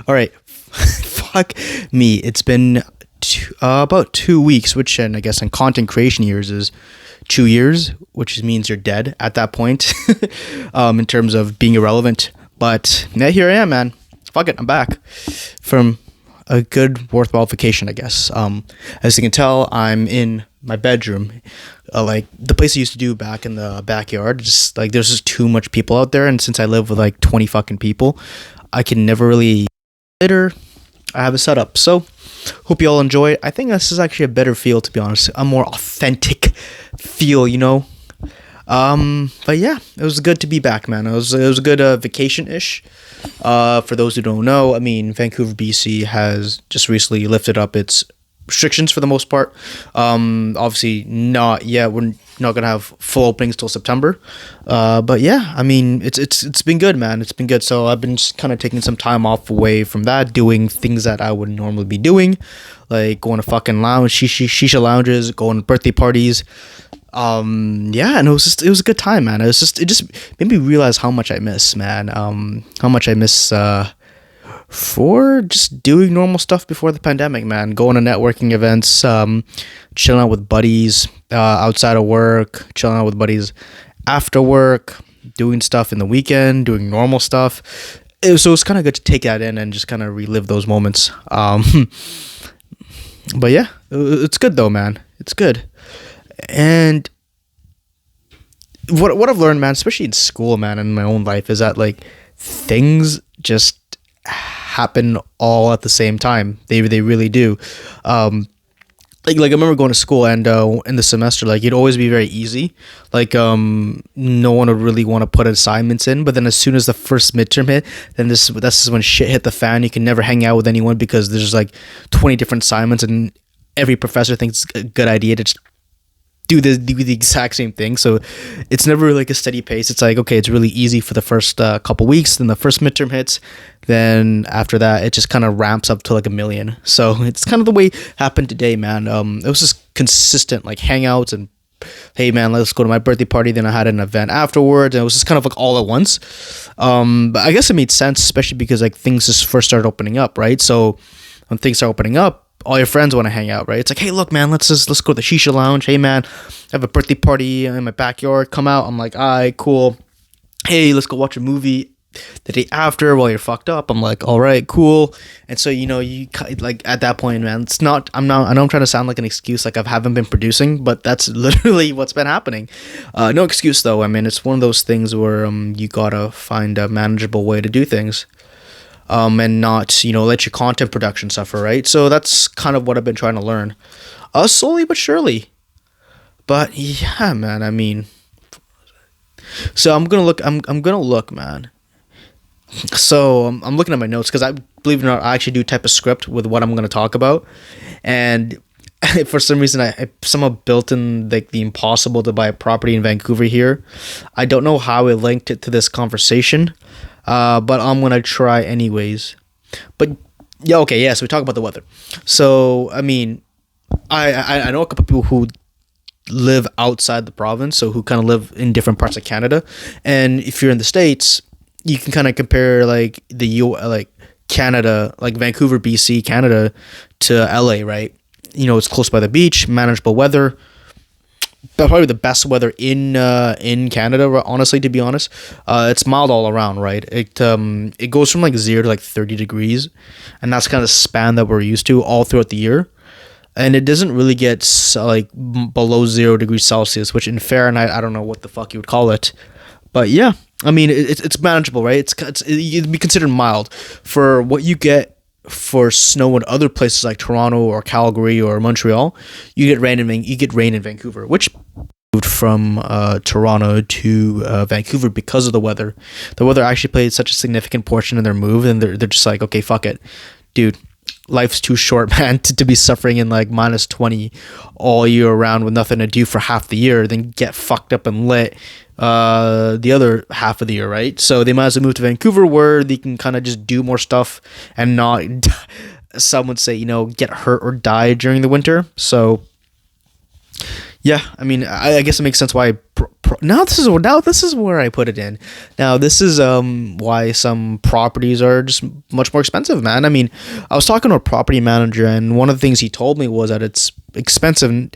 All right. Fuck me. It's been about 2 weeks, which, and I guess in content creation years is 2 years, which means you're dead at that point, in terms of being irrelevant. But yeah, here I am, man. Fuck it, I'm back from a good, worthwhile vacation, I guess. As you can tell, I'm in my bedroom, like the place I used to do back in the backyard. Just like there's just too much people out there, and since I live with like 20 fucking people, I can never really later. I have a setup, so hope you all enjoy it. I think this is actually a better feel, to be honest, a more authentic feel, you know. But yeah, it was good to be back, man. It was a good vacation ish. For those who don't know, I mean, Vancouver, BC has just recently lifted up its restrictions for the most part. Obviously not yet. We're not gonna have full openings till September. But yeah, I mean, it's been good, man. It's been good. So I've been just kind of taking some time off away from that, doing things that I would normally be doing, like going to fucking lounge, shisha lounges, going to birthday parties. Yeah, and it was a good time, man. It just made me realize how much I miss, man. How much I miss for just doing normal stuff before the pandemic, man. Going to networking events, chilling out with buddies outside of work, chilling out with buddies after work, doing stuff in the weekend, doing normal stuff. So it's kind of good to take that in and just kind of relive those moments. But yeah, it's good though, man. It's good. And what I've learned, man, especially in school, man, and in my own life, is that like things just happen all at the same time. They really do. Like I remember going to school, and in the semester, like it'd always be very easy. Like no one would really want to put assignments in, but then as soon as the first midterm hit, then this is when shit hit the fan. You can never hang out with anyone because there's like 20 different assignments, and every professor thinks it's a good idea to just do the exact same thing. So it's never like a steady pace. It's like, okay, it's really easy for the first couple weeks, then the first midterm hits, then after that it just kind of ramps up to like a million. So it's kind of the way it happened today, man. It was just consistent like hangouts and hey man, let's go to my birthday party. Then I had an event afterwards, and it was just kind of like all at once. But I guess it made sense, especially because like things just first started opening up, right? So when things start opening up, all your friends want to hang out, right? It's like, hey, look, man, let's go to the shisha lounge. Hey, man, I have a birthday party in my backyard. Come out. I'm like, all right, cool. Hey, let's go watch a movie the day after while you're fucked up. I'm like, all right, cool. And so, you know, you like at that point, man, I know I'm trying to sound like an excuse, like I haven't been producing, but that's literally what's been happening. No excuse though. I mean, it's one of those things where you gotta find a manageable way to do things. And not, you know, let your content production suffer, right? So that's kind of what I've been trying to learn, slowly but surely. But yeah, man, I mean, so I'm gonna look, man. So I'm looking at my notes because I believe it or not, I actually do type a script with what I'm gonna talk about, and for some reason I somehow built in like the impossible to buy a property in Vancouver here. I don't know how I linked it to this conversation. But I'm gonna try anyways. But yeah, okay, yeah. So we talk about the weather. So I mean, I know a couple people who live outside the province, so who kind of live in different parts of Canada. And if you're in the States, you can kind of compare like like Canada, like Vancouver, BC, Canada, to LA, right? You know, it's close by the beach, manageable weather. Probably the best weather in Canada, honestly, to be honest. It's mild all around, right? It goes from like 0 to like 30 degrees, and that's kind of the span that we're used to all throughout the year. And it doesn't really get like below 0 degrees Celsius, which in Fahrenheit, I don't know what the fuck you would call it. But yeah, I mean, it's manageable, right? It'd be considered mild for what you get for snow in other places like Toronto or Calgary or Montreal. You get rain in Vancouver, which moved from Toronto to Vancouver because of the weather. The weather actually played such a significant portion in their move, and they're just like, okay, fuck it, dude. Life's too short, man, to be suffering in like minus 20 all year round with nothing to do for half the year, then get fucked up and lit the other half of the year, right? So they might as well move to Vancouver where they can kind of just do more stuff and not, some would say, you know, get hurt or die during the winter. So Yeah, I mean, I guess it makes sense why. Now this is where I put it in. Now this is why some properties are just much more expensive, man. I mean, I was talking to a property manager, and one of the things he told me was that it's expensive.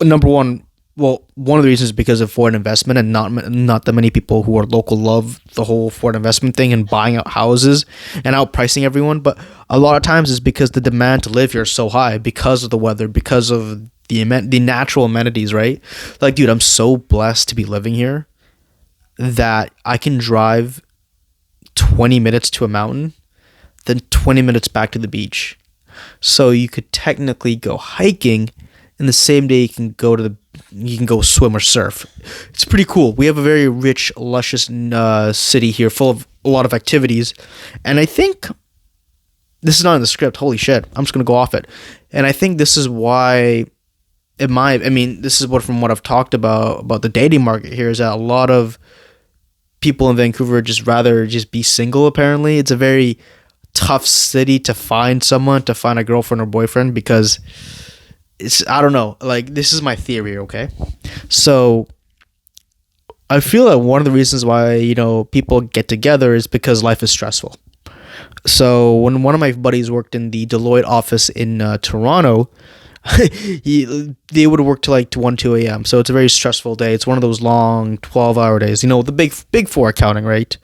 Number one, well, one of the reasons is because of foreign investment, and not that many people who are local love the whole foreign investment thing and buying out houses and outpricing everyone. But a lot of times it's because the demand to live here is so high because of the weather, because of the natural amenities, right? Like, dude, I'm so blessed to be living here that I can drive 20 minutes to a mountain, then 20 minutes back to the beach. So you could technically go hiking, and the same day you can go swim or surf. It's pretty cool. We have a very rich, luscious city here, full of a lot of activities, and I think this is not in the script. Holy shit! I'm just gonna go off it, and I think this is why. I mean, this is what from what I've talked about the dating market here is that a lot of people in Vancouver just rather just be single. Apparently, it's a very tough city to find someone, to find a girlfriend or boyfriend, because it's, I don't know, like, this is my theory, okay? So I feel that one of the reasons why, people get together is because life is stressful. So when one of my buddies worked in the Deloitte office in Toronto, they would work till like 1 2 a.m. So it's a very stressful day. It's one of those long 12-hour days, the big four accounting, right?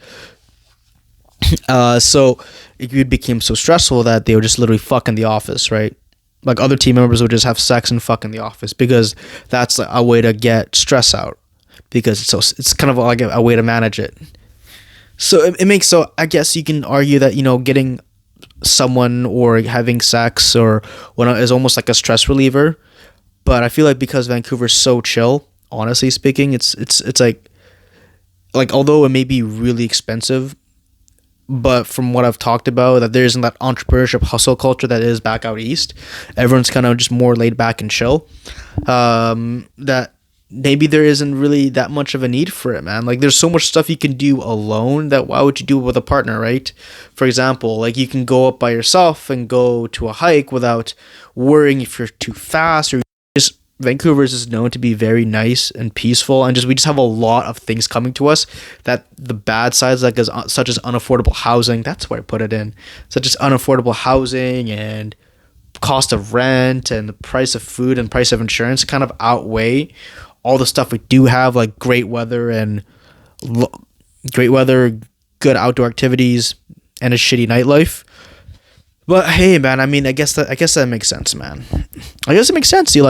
So it became so stressful that they would just literally fuck in the office, right? Like, other team members would just have sex and fuck in the office, because that's like a way to get stress out, because it's kind of like a way to manage it. So it makes, so I guess you can argue that getting someone or having sex or when is almost like a stress reliever. But I feel like because Vancouver's so chill, honestly speaking, it's like although it may be really expensive, but from what I've talked about, that there isn't that entrepreneurship hustle culture that is back out east. Everyone's kind of just more laid back and chill. That maybe there isn't really that much of a need for it, man. Like, there's so much stuff you can do alone that why would you do it with a partner, right? For example, like, you can go up by yourself and go to a hike without worrying if you're too fast, or just Vancouver is just known to be very nice and peaceful, and we just have a lot of things coming to us that the bad sides, like such as unaffordable housing, that's where I put it in, such as unaffordable housing and cost of rent and the price of food and price of insurance kind of outweigh all the stuff we do have, like great weather, good outdoor activities, and a shitty nightlife. But hey, man, I mean, I guess that makes sense, man. I guess it makes sense. You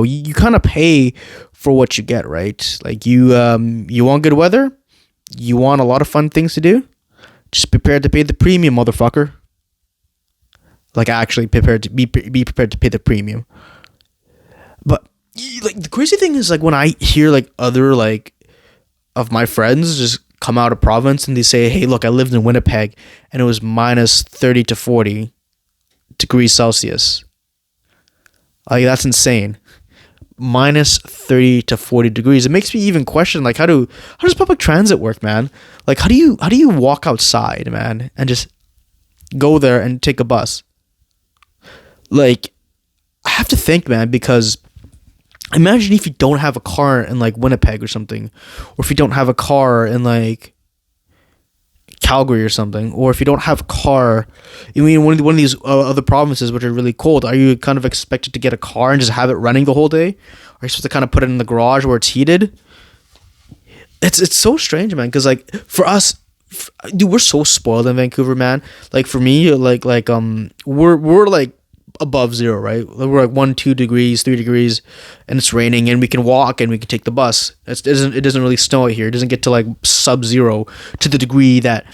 you kind of pay for what you get, right? Like, you want good weather, you want a lot of fun things to do. Just prepared to pay the premium, motherfucker. Like, actually prepared to be prepared to pay the premium. But like, the crazy thing is, like, when I hear like other like of my friends just come out of province and they say, hey, look, I lived in Winnipeg and it was minus 30 to 40 degrees Celsius. Like, that's insane. Minus 30 to 40 degrees. It makes me even question, like, how does public transit work, man? Like, how do you walk outside, man, and just go there and take a bus? Like, I have to think, man, because imagine if you don't have a car in like Winnipeg or something, or if you don't have a car in like Calgary or something, or if you don't have a car, I mean, one of these other provinces which are really cold, are you kind of expected to get a car and just have it running the whole day? Are you supposed to kind of put it in the garage where it's heated? It's so strange, man, because like for us, dude, we're so spoiled in Vancouver, man. Like, for me, we're like above zero, right? We're like 1 2 degrees, 3 degrees, and it's raining, and we can walk and we can take the bus. It doesn't really snow here. It doesn't get to like sub-zero to the degree that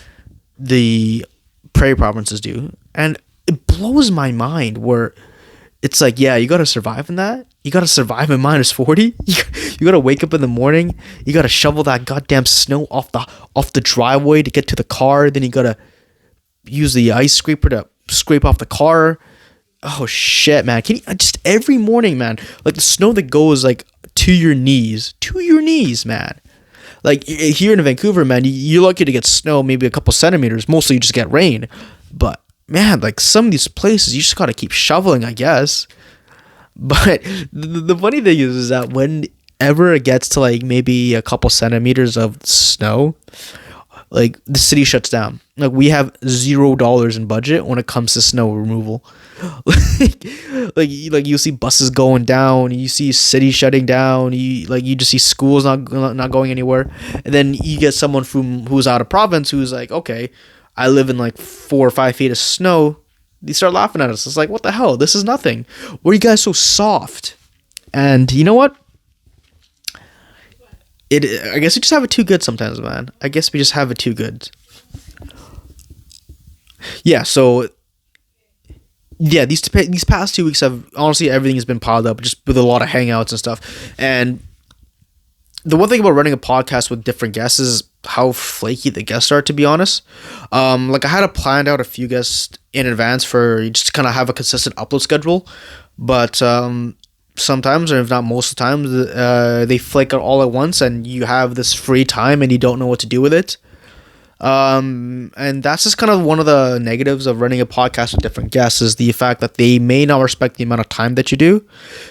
the prairie provinces do. And it blows my mind where it's like, yeah, you gotta survive in that. You gotta survive in minus 40. You gotta wake up in the morning. You gotta shovel that goddamn snow off the driveway to get to the car. Then you gotta use the ice scraper to scrape off the car. Oh shit, man. Can you just every morning, man, like the snow that goes like to your knees, man. Like, here in Vancouver, man, you're lucky to get snow, maybe a couple centimeters. Mostly you just get rain. But man, like, some of these places you just gotta keep shoveling, I guess. But the funny thing is that whenever it gets to like maybe a couple centimeters of snow, like the city shuts down. Like we have $0 in budget when it comes to snow removal. like, like you see buses going down, you see cities shutting down, you just see schools not going anywhere, and then you get someone who's out of province who's like, okay, I live in like 4 or 5 feet of snow. They start laughing at us. It's like, what the hell? This is nothing. Why are you guys so soft? And you know what? I guess we just have it too good sometimes, man. I guess we just have it too good. Yeah, so yeah, these past 2 weeks have honestly everything has been piled up just with a lot of hangouts and stuff. And the one thing about running a podcast with different guests is how flaky the guests are, to be honest. Like I had planned out a few guests in advance for just to kind of have a consistent upload schedule, but sometimes, or if not most of the time, they flake out all at once, and you have this free time and you don't know what to do with it. And that's just kind of one of the negatives of running a podcast with different guests, is the fact that they may not respect the amount of time that you do.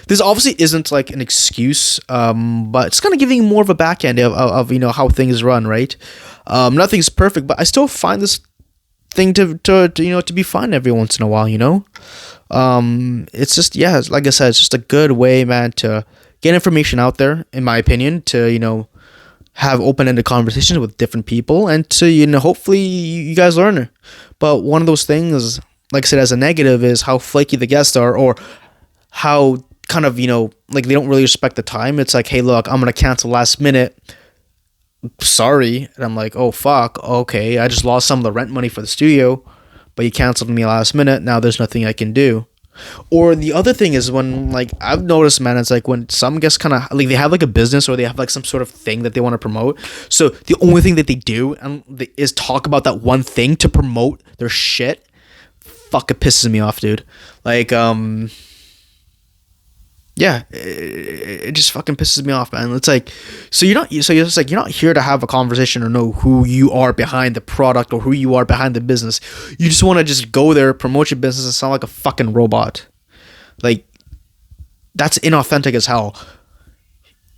This obviously isn't like an excuse, but it's kind of giving more of a back end of how things run, right? Nothing's perfect, but I still find this thing to be fun every once in a while, it's just, yeah, like I said, it's just a good way, man, to get information out there, in my opinion, to have open-ended conversations with different people, and to hopefully you guys learn. But one of those things, like I said, as a negative, is how flaky the guests are, or how kind of like they don't really respect the time. It's like, hey, look, I'm gonna cancel last minute, sorry. And I'm like, oh fuck, okay, I just lost some of the rent money for the studio, but you canceled me last minute, now there's nothing I can do. Or the other thing is when, like, I've noticed, man, it's like when some guests kind of like, they have like a business or they have like some sort of thing that they want to promote, so the only thing that they do is talk about that one thing to promote their shit. Fuck, it pisses me off, dude. Like, yeah, it just fucking pisses me off, man. It's like, you're just like, you're not here to have a conversation or know who you are behind the product or who you are behind the business. You just want to just go there, promote your business, and sound like a fucking robot. Like, that's inauthentic as hell.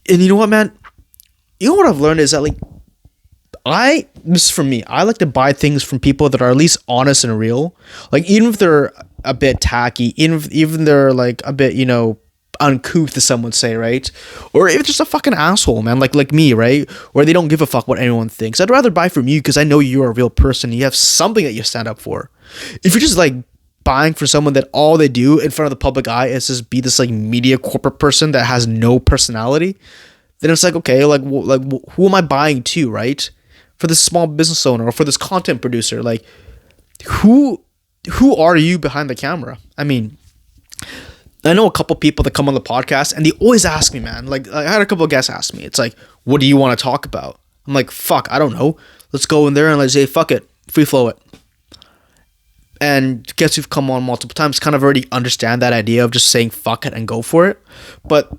And you know what, man? You know what I've learned is that, like, this is for me, I like to buy things from people that are at least honest and real. Like, even if they're a bit tacky, even they're like a bit, uncouth, as some would say, right? Or if it's just a fucking asshole, man, like me, right? Where they don't give a fuck what anyone thinks. I'd rather buy from you because I know you're a real person. You have something that you stand up for. If you're just like buying for someone that all they do in front of the public eye is just be this like media corporate person that has no personality, then it's like, okay, like who am I buying to, right? For this small business owner or for this content producer, like who are you behind the camera? I mean, I know a couple people that come on the podcast and they always ask me, man, like I had a couple of guests ask me, it's like, what do you want to talk about? I'm like, fuck, I don't know. Let's go in there and let's say, fuck it, free flow it. And guests who've come on multiple times kind of already understand that idea of just saying fuck it and go for it. But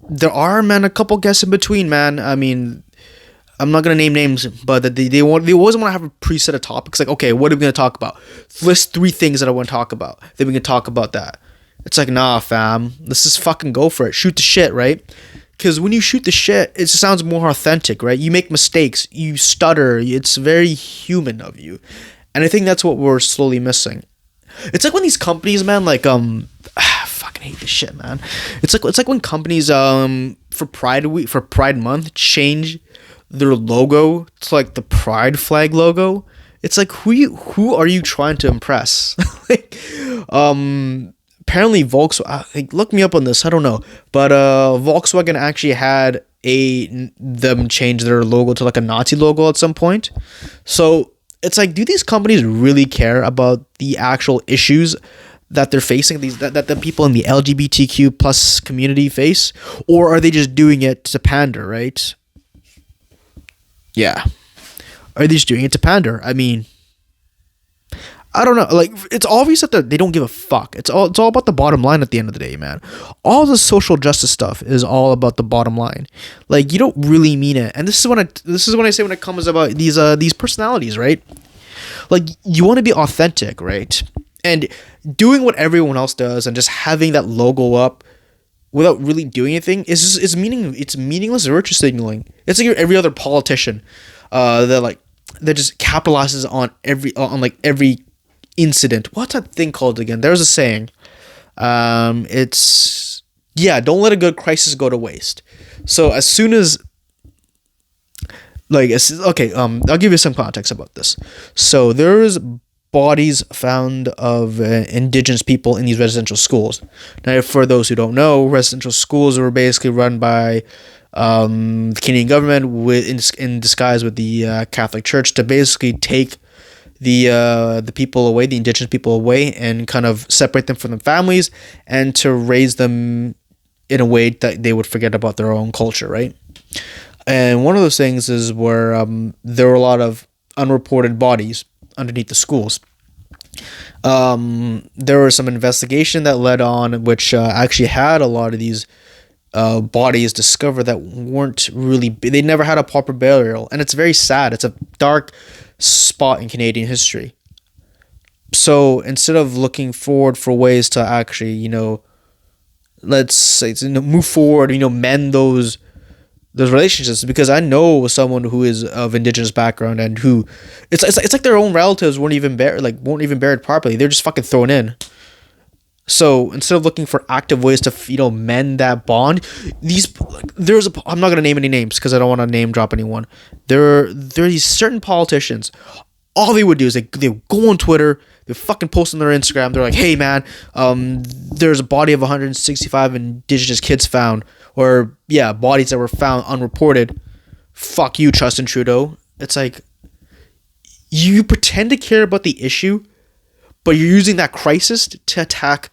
there are, man, a couple guests in between, man. I mean, I'm not going to name names, but they always want to have a preset of topics. Like, okay, what are we going to talk about? List 3 things that I want to talk about. Then we can talk about that. It's like, nah, fam. Let's just fucking go for it. Shoot the shit, right? Because when you shoot the shit, it sounds more authentic, right? You make mistakes. You stutter. It's very human of you. And I think that's what we're slowly missing. It's like when these companies, man, like, I fucking hate this shit, man. It's like when companies, for Pride Week, for Pride Month, change their logo to like the Pride flag logo. It's like, who are you trying to impress? Like, apparently Volkswagen, look me up on this, I don't know, but Volkswagen actually had them change their logo to like a Nazi logo at some point. So it's like, do these companies really care about the actual issues that they're facing, that the people in the LGBTQ plus community face, or are they just doing it to pander, right? Yeah, are they just doing it to pander? I mean, I don't know. Like, it's obvious that they don't give a fuck. It's all about the bottom line at the end of the day, man. All the social justice stuff is all about the bottom line. Like, you don't really mean it. And this is when I say when it comes about these personalities, right? Like, you want to be authentic, right? And doing what everyone else does and just having that logo up without really doing anything it's meaningless virtue signaling. It's like every other politician that just capitalizes on every incident. What's that thing called again? There's a saying. It's yeah, don't let a good crisis go to waste. So as soon as okay, I'll give you some context about this. So there's bodies found of indigenous people in these residential schools. Now, for those who don't know, residential schools were basically run by the Canadian government in disguise with the Catholic Church to basically take the people away, the indigenous people away, and kind of separate them from their families and to raise them in a way that they would forget about their own culture, right? And one of those things is where there were a lot of unreported bodies underneath the schools. There was some investigation that led on, which actually had a lot of these bodies discovered that weren't really, they never had a proper burial. And it's very sad. It's a dark spot in Canadian history. So instead of looking forward for ways to actually, let's say, move forward, mend those relationships, because I know someone who is of indigenous background and who it's like their own relatives won't even buried properly. They're just fucking thrown in. So instead of looking for active ways to mend that bond, I'm not gonna name any names because I don't want to name drop anyone. There are these certain politicians. All they would do is they go on Twitter, they fucking post on their Instagram. They're like, hey man, there's a body of 165 indigenous kids found, or yeah, bodies that were found unreported. Fuck you, Justin Trudeau. It's like, you pretend to care about the issue, but you're using that crisis to attack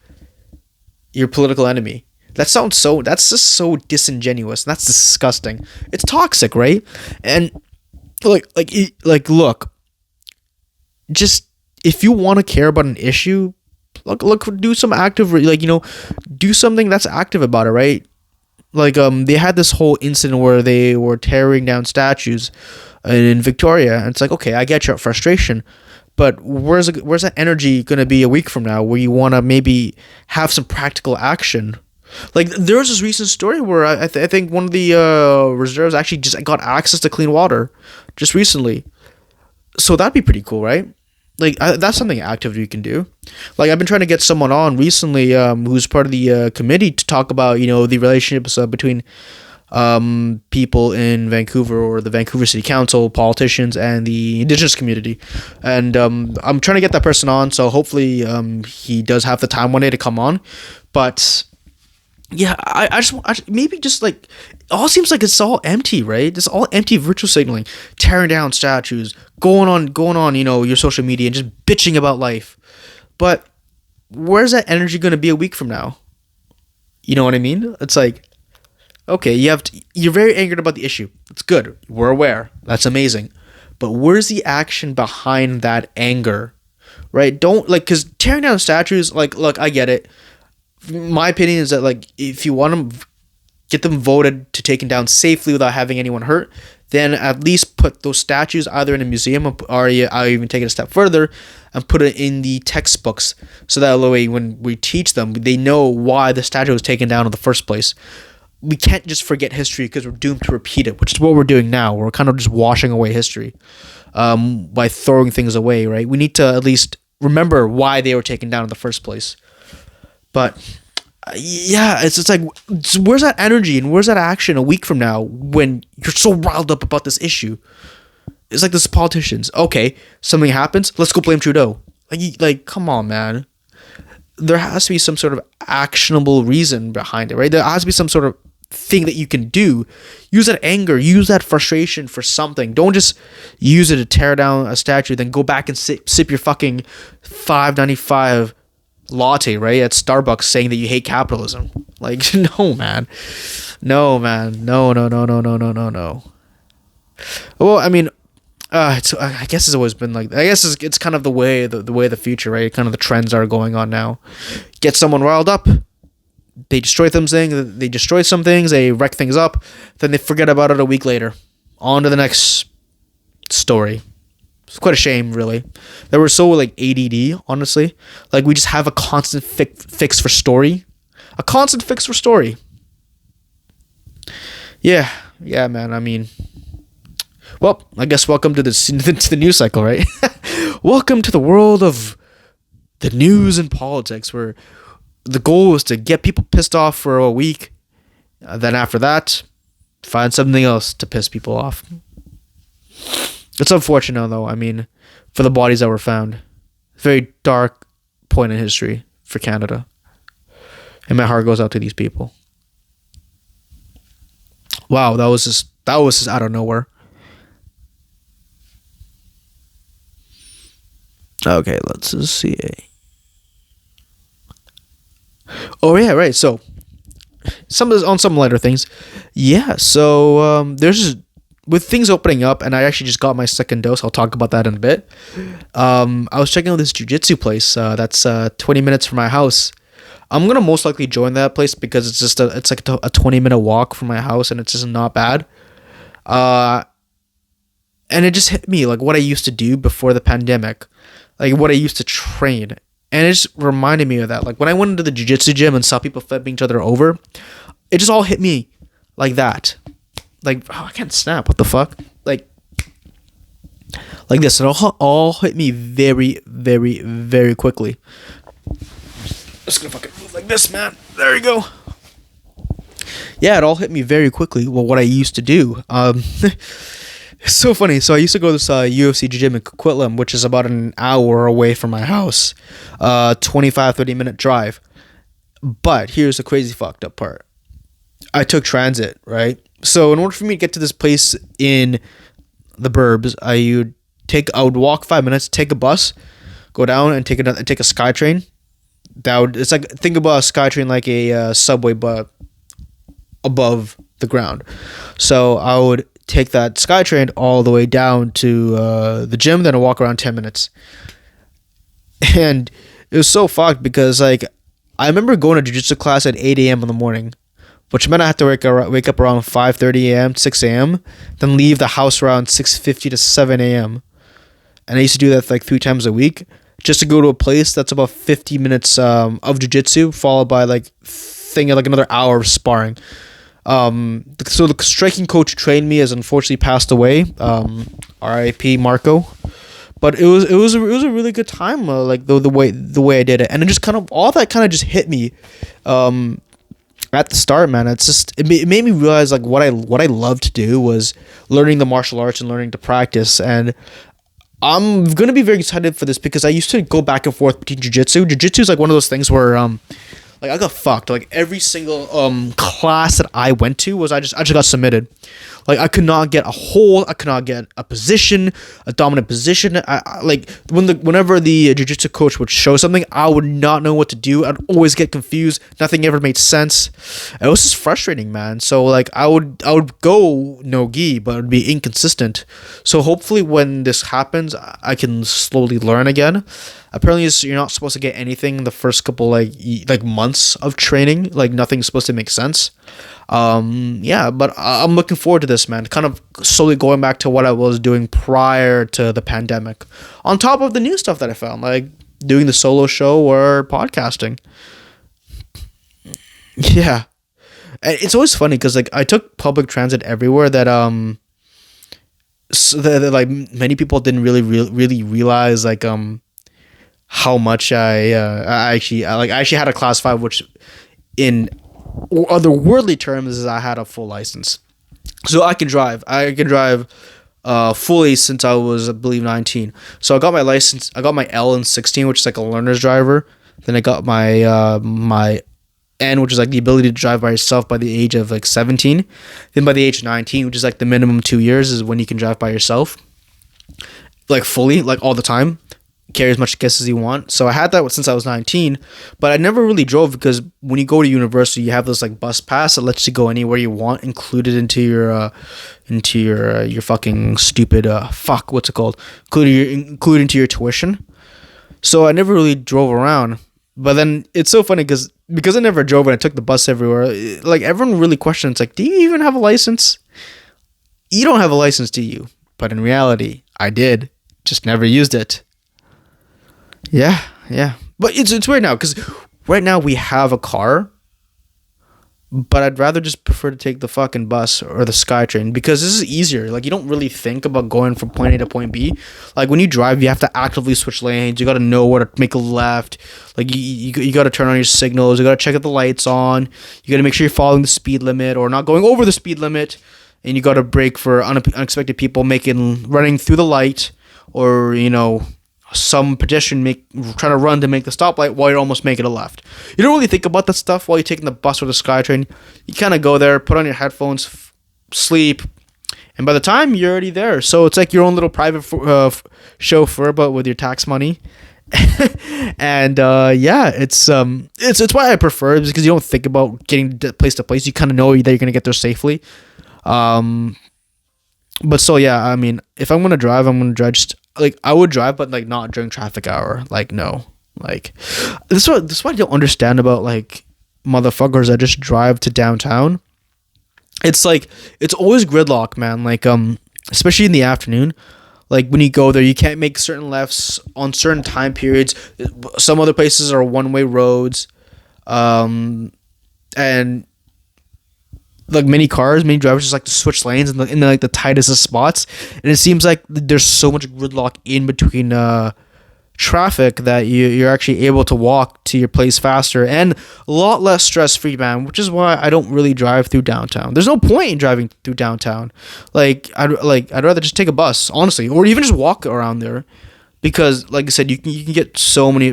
your political enemy. That's just so disingenuous. That's disgusting. It's toxic, right? And look, just if you want to care about an issue, do some active, do something that's active about it, right? They had this whole incident where they were tearing down statues in Victoria, and it's like, okay, I get your frustration, but where's that energy going to be a week from now, where you want to maybe have some practical action? There was this recent story where I think one of the reserves actually just got access to clean water just recently. So that'd be pretty cool, right? That's something active you can do. I've been trying to get someone on recently who's part of the committee to talk about, the relationships between people in Vancouver, or the Vancouver City Council, politicians, and the Indigenous community. And I'm trying to get that person on, so hopefully he does have the time one day to come on. But yeah, I just maybe just it all seems like it's all empty, right? It's all empty virtual signaling, tearing down statues, going on, your social media and just bitching about life. But where's that energy going to be a week from now? You know what I mean? It's like, okay, you're very angered about the issue. It's good. We're aware. That's amazing. But where's the action behind that anger? Right? Because tearing down statues, look, I get it. My opinion is that if you want to get them voted to taken down safely without having anyone hurt, then at least put those statues either in a museum, or I'll even take it a step further and put it in the textbooks, so that way when we teach them, they know why the statue was taken down in the first place. We can't just forget history because we're doomed to repeat it, which is what we're doing now. We're kind of just washing away history by throwing things away, right? We need to at least remember why they were taken down in the first place. But yeah, it's like, where's that energy and where's that action a week from now when you're so riled up about this issue? It's like this politicians. Okay, something happens, let's go blame Trudeau. Come on, man. There has to be some sort of actionable reason behind it, right? There has to be some sort of thing that you can do. Use that anger, use that frustration for something. Don't just use it to tear down a statue, then go back and sip your fucking $5.95 latte, right, at Starbucks, saying that you hate capitalism. No, man. No. Well, I mean, I guess it's always been like, I guess it's kind of the way the future, right? Kind of the trends are going on now. Get someone riled up, they destroy some things, they wreck things up, then they forget about it a week later. On to the next story. It's quite a shame, really, that we're so ADD, honestly. We just have a constant fix for story. A constant fix for story. Yeah, yeah, man. I mean, well, I guess welcome to the to the news cycle, right? Welcome to the world of the news and politics, where the goal is to get people pissed off for a week, then after that, find something else to piss people off. It's unfortunate, though. I mean, for the bodies that were found, very dark point in history for Canada, and my heart goes out to these people. Wow, that was just out of nowhere. Okay, let's just see. Oh yeah, right. So some lighter things. Yeah. So there's just, with things opening up, and I actually just got my second dose. I'll talk about that in a bit. I was checking out this jujitsu place. That's 20 minutes from my house. I'm gonna most likely join that place because it's like a 20-minute walk from my house, and it's just not bad. Uh, and it just hit me like what I used to do before the pandemic, like what I used to train, and it just reminded me of that. Like when I went into the jiu-jitsu gym and saw people flipping each other over, it just all hit me like that. Like, oh, I can't snap. What the fuck? Like this. It all hit me very, very, very quickly. Just gonna fucking move like this, man. There you go. Yeah, it all hit me very quickly. Well, what I used to do. It's so funny. So I used to go to this UFC gym in Coquitlam, which is about an hour away from my house. 25-30 minute drive. But here's the crazy fucked up part. I took transit, right? So in order for me to get to this place in the burbs, I would walk 5 minutes, take a bus, go down and take a SkyTrain. It's like, think about a SkyTrain like a subway, but above the ground. So I would take that SkyTrain all the way down to the gym, then I walk around 10 minutes. And it was so fucked because like I remember going to jiu-jitsu class at 8 a.m. in the morning, which meant I had to wake up around 5:30 a.m., 6 a.m., then leave the house around 6:50 to 7 a.m. And I used to do that like 3 times a week just to go to a place that's about 50 minutes of jiu-jitsu, followed by like another hour of sparring. So the striking coach who trained me has unfortunately passed away. R.I.P. Marco. But it was a really good time. Like the way I did it, and it just kind of all that kind of just hit me. At the start, man, it made me realize like what I loved to do was learning the martial arts and learning to practice. And I'm gonna be very excited for this because I used to go back and forth between jiu-jitsu. Jiu-jitsu is like one of those things where like I got fucked. Like every single class that I went to was I just got submitted. Like I could not get a hold. I could not get a position, a dominant position. I like whenever the jiu-jitsu coach would show something, I would not know what to do. I'd always get confused. Nothing ever made sense. It was just frustrating, man. So like I would go no gi, but it would be inconsistent. So hopefully when this happens, I can slowly learn again. Apparently, you're not supposed to get anything the first couple like months of training. Like nothing's supposed to make sense. Yeah, but I'm looking forward to this, man. Kind of slowly going back to what I was doing prior to the pandemic, on top of the new stuff that I found, like doing the solo show or podcasting. Yeah, and it's always funny because like I took public transit everywhere that so that like many people didn't really realize like how much I actually had a class 5, which in otherworldly terms is I had a full license, so I can drive. Fully since I was, I believe, 19. So I got my license. I got my L in 16, which is like a learner's driver. Then I got my N, which is like the ability to drive by yourself by the age of like 17. Then by the age of 19, which is like the minimum 2 years, is when you can drive by yourself, like fully, like all the time. Carry as much gas as you want. So I had that since I was 19, but I never really drove because when you go to university, you have this like bus pass that lets you go anywhere you want, included into your fucking stupid what's it called? Included into your tuition. So I never really drove around. But then it's so funny because I never drove and I took the bus everywhere. Like everyone really questions, like, do you even have a license? You don't have a license, do you? But in reality, I did. Just never used it. Yeah. But it's weird now because right now we have a car, but I'd rather just prefer to take the fucking bus or the SkyTrain because this is easier. Like you don't really think about going from point A to point B. Like when you drive, you have to actively switch lanes. You got to know where to make a left. Like you got to turn on your signals. You got to check if the lights on. You got to make sure you're following the speed limit or not going over the speed limit. And you got to brake for unexpected people running through the light, or some pedestrian trying to run to make the stoplight while you're almost making a left. You don't really think about that stuff while you're taking the bus or the SkyTrain. You kind of go there, put on your headphones, sleep, and by the time you're already there. So it's like your own little private chauffeur, but with your tax money. And yeah, it's why I prefer it, because you don't think about getting place to place. You kind of know that you're gonna get there safely. But so yeah, I mean, if I'm gonna drive, just like I would drive, but like not during traffic hour. Like no, like this is what I don't understand about like motherfuckers that just drive to downtown. It's like it's always gridlock, man. Like especially in the afternoon. Like when you go there, you can't make certain lefts on certain time periods. Some other places are one-way roads, and like many drivers just like to switch lanes in like the tightest of spots, and it seems like there's so much gridlock in between traffic that you're actually able to walk to your place faster and a lot less stress free, man. Which is why I don't really drive through downtown. There's no point in driving through downtown. I'd rather just take a bus, honestly, or even just walk around there. Because, like I said, you can get so many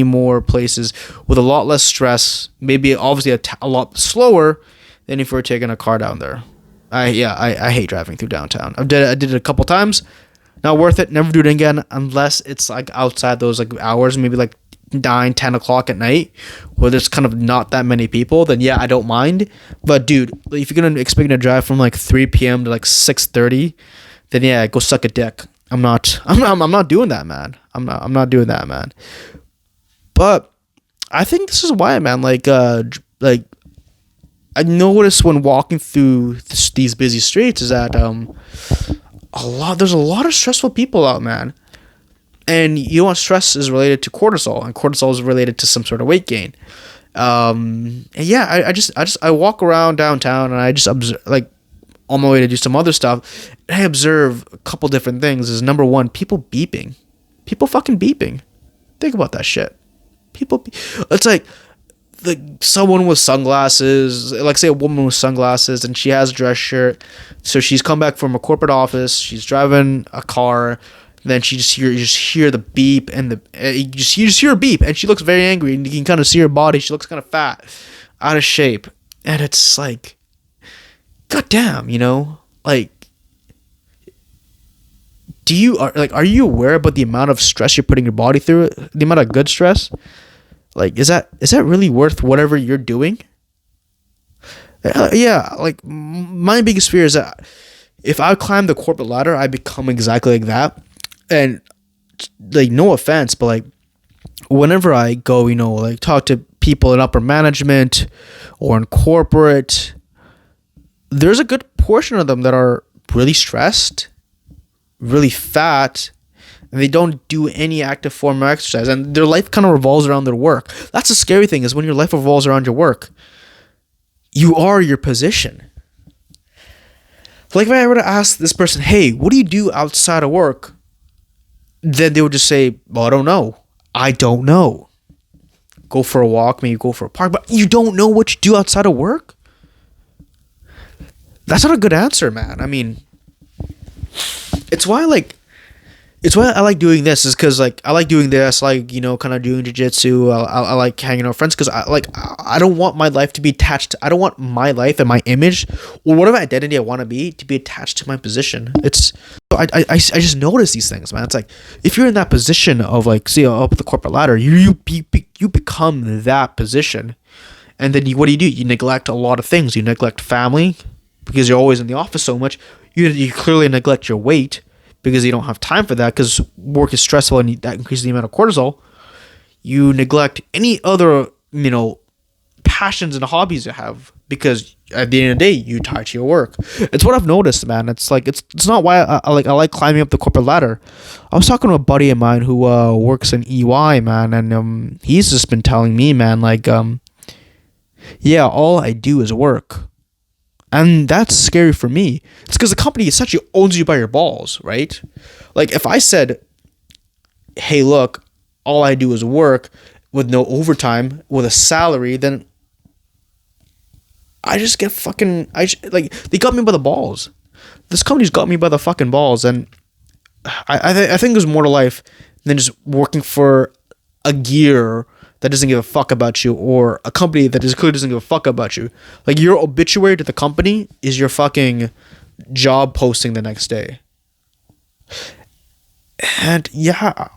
more places with a lot less stress. Maybe obviously a lot slower than if we were taking a car down there. I hate driving through downtown. I did it a couple times. Not worth it. Never do it again unless it's like outside those like hours, maybe like 9-10 o'clock at night, where there's kind of not that many people. Then yeah, I don't mind. But dude, if you're gonna expect me to drive from like 3 p.m. to like 6:30. Then yeah, go suck a dick. I'm not doing that, man. I'm not doing that, man. But I think this is why, man. Like I noticed when walking through these busy streets is that there's a lot of stressful people out, man. And you know what? Stress is related to cortisol, and cortisol is related to some sort of weight gain. And yeah, I walk around downtown and I just observe, like, on my way to do some other stuff, and I observe a couple different things. Is number one, people beeping. People fucking beeping. Think about that shit. It's like someone with sunglasses, like say a woman with sunglasses, and she has a dress shirt. So she's come back from a corporate office. She's driving a car. Then you just hear the beep, and you just hear a beep, and she looks very angry, and you can kind of see her body. She looks kind of fat, out of shape, and it's like, God damn, like, are you aware about the amount of stress you're putting your body through? The amount of good stress? Like, is that really worth whatever you're doing? Yeah, like, my biggest fear is that if I climb the corporate ladder, I become exactly like that. And, like, no offense, but, like, whenever I go, like, talk to people in upper management or in corporate, there's a good portion of them that are really stressed, really fat, and they don't do any active form of exercise, and their life kind of revolves around their work. That's the scary thing, is when your life revolves around your work, you are your position. Like if I were to ask this person, hey, what do you do outside of work? Then they would just say, well, I don't know. Go for a walk, maybe go for a park, but you don't know what you do outside of work? That's not a good answer, man. I mean, it's why I like doing this, is because like I like doing this, like, kind of doing jiu-jitsu. I like hanging out with friends, because I don't want my life to be attached. I don't want my life and my image or whatever identity I want to be attached to my position. I just notice these things, man. It's like if you're in that position of like, see, up the corporate ladder, you become that position, and then what do? You neglect a lot of things. You neglect family because you're always in the office so much. You clearly neglect your weight, because you don't have time for that, because work is stressful and that increases the amount of cortisol. You neglect any other, passions and hobbies you have, because at the end of the day, you tie to your work. It's what I've noticed, man. It's like, it's not why I like climbing up the corporate ladder. I was talking to a buddy of mine who works in EY, man, and he's just been telling me, man, like, Yeah, all I do is work. And that's scary for me. It's because the company essentially owns you by your balls, right? Like if I said, hey, look, all I do is work with no overtime, with a salary, then I just get fucking, like, they got me by the balls. This company's got me by the fucking balls. And I think there's more to life than just working for a gear that doesn't give a fuck about you, or a company that just clearly doesn't give a fuck about you. Like your obituary to the company is your fucking job posting the next day. And yeah,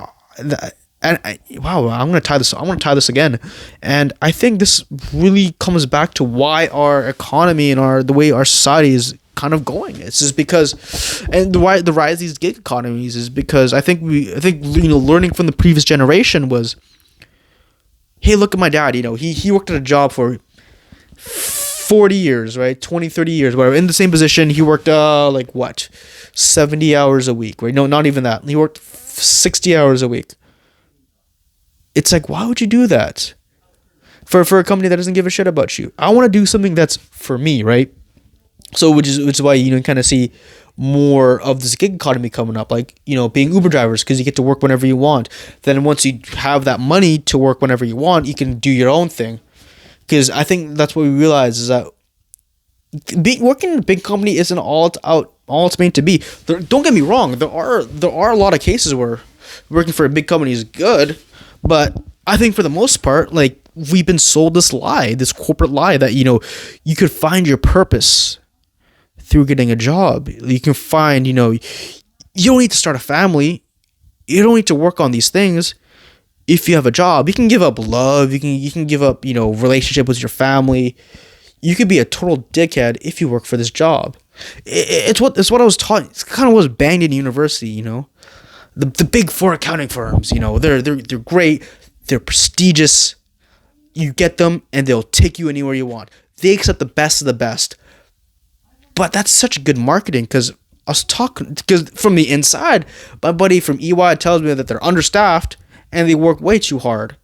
wow, I'm gonna tie this. I want to tie this again, and I think this really comes back to why our economy and the way our society is kind of going. It's just because, and why the rise of these gig economies is because I think learning from the previous generation was, hey, look at my dad. He worked at a job for 40 years, right? 20, 30 years, whatever. In the same position, he worked 70 hours a week, right? No, not even that. He worked 60 hours a week. It's like, why would you do that for a company that doesn't give a shit about you? I want to do something that's for me, right? So which is why you kind of see more of this gig economy coming up, like being Uber drivers, because you get to work whenever you want. Then once you have that money to work whenever you want, you can do your own thing. Because I think that's what we realize is that working in a big company isn't all it's meant to be. Don't get me wrong. There are a lot of cases where working for a big company is good, but I think for the most part, like, we've been sold this lie, this corporate lie that you could find your purpose through getting a job. You can find, you don't need to start a family. You don't need to work on these things. If you have a job, you can give up love. You can give up, relationship with your family. You could be a total dickhead if you work for this job. It's what I was taught. It's kind of what was banged in university. The big four accounting firms. They're great. They're prestigious. You get them, and they'll take you anywhere you want. They accept the best of the best. But that's such good marketing, because from the inside, my buddy from EY tells me that they're understaffed and they work way too hard.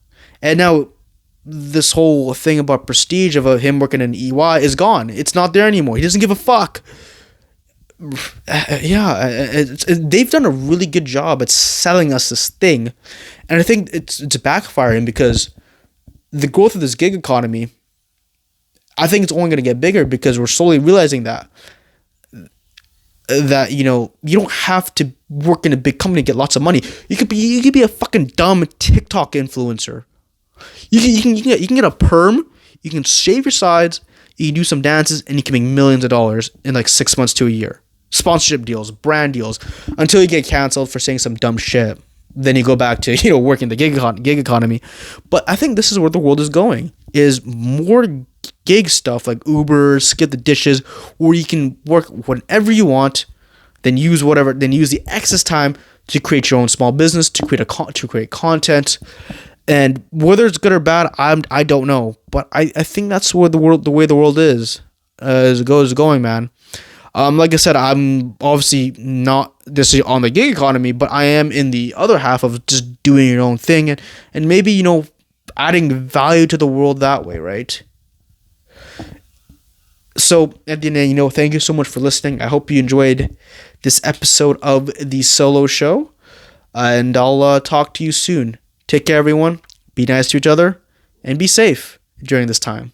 And now this whole thing about prestige of him working in EY is gone. It's not there anymore. He doesn't give a fuck. They've done a really good job at selling us this thing. And I think it's backfiring, because the growth of this gig economy, I think it's only going to get bigger, because we're slowly realizing that you don't have to work in a big company to get lots of money. You could be a fucking dumb TikTok influencer. You can get a perm. You can shave your sides. You can do some dances, and you can make millions of dollars in like 6 months to a year. Sponsorship deals, brand deals, until you get canceled for saying some dumb shit. Then you go back to working the gig economy. But I think this is where the world is going. Is more gig stuff like Uber, Skip the Dishes, where you can work whenever you want, then use the excess time to create your own small business, to create content. And whether it's good or bad, I don't know. But I think that's where the way the world is going, man. Like I said, I'm obviously not necessarily on the gig economy, but I am in the other half of just doing your own thing and maybe, adding value to the world that way, right? So at the end, thank you so much for listening. I hope you enjoyed this episode of the Solo Show, and I'll talk to you soon. Take care, everyone. Be nice to each other, and be safe during this time.